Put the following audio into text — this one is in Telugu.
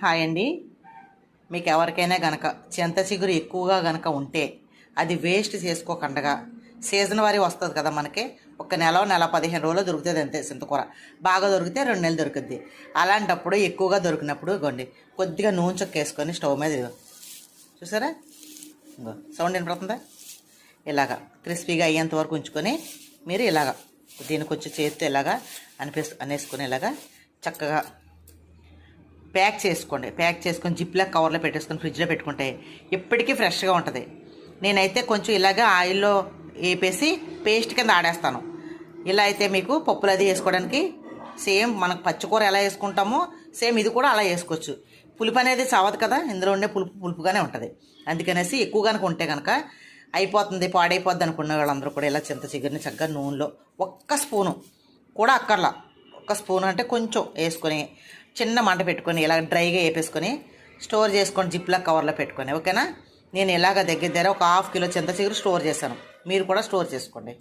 హాయ్ అండి. మీకు ఎవరికైనా గనక చింత చిగురు ఎక్కువగా గనక ఉంటే అది వేస్ట్ చేసుకోకుండా సీజన్ వారీ వస్తుంది కదా మనకి. ఒక నెల 15 రోజులు దొరుకుతుంది అంతే చింతకూర. బాగా దొరికితే 2 నెలలు దొరుకుద్ది. అలాంటప్పుడు ఎక్కువగా దొరికినప్పుడు ఇగోండి కొద్దిగా నూనె చుక్క వేసుకొని స్టవ్ మీద చూసారా, ఇంకో సౌండ్ వినపడుతుందా? ఇలాగా క్రిస్పీగా అయ్యేంత వరకు ఉంచుకొని మీరు ఇలాగా దీనికి వచ్చి చేతితో ఇలాగా అనేసుకొని ఇలాగా చక్కగా ప్యాక్ చేసుకోండి. ప్యాక్ చేసుకొని జిప్లా కవర్లో పెట్టేసుకొని ఫ్రిడ్జ్లో పెట్టుకుంటే ఎప్పటికీ ఫ్రెష్గా ఉంటుంది. నేనైతే కొంచెం ఇలాగ ఆయిల్లో వేపేసి పేస్ట్ కింద ఆడేస్తాను. ఇలా అయితే మీకు పప్పులు అది వేసుకోవడానికి సేమ్ మనకు పచ్చికూర ఎలా వేసుకుంటామో సేమ్ ఇది కూడా అలా వేసుకోవచ్చు. పులుపు అనేది చావదు కదా, ఇందులో ఉండే పులుపుగానే ఉంటుంది. అందుకనేసి ఎక్కువ కనుక ఉంటే కనుక అయిపోతుంది, పాడైపోద్ది అనుకున్న వాళ్ళందరూ కూడా ఇలా చింత చిగురిని చక్కగా నూనెలో ఒక్క స్పూను కూడా అక్కర్లా, ఒక్క స్పూన్ అంటే కొంచెం వేసుకొని చిన్న మంట పెట్టుకొని ఇలా డ్రైగా వేపేసుకొని స్టోర్ చేసుకొని జిప్లా కవర్లో పెట్టుకొని, ఓకేనా? నేను ఇలాగ దగ్గర ఒక ½ కిలో చింత చిగురు స్టోర్ చేశాను. మీరు కూడా స్టోర్ చేసుకోండి.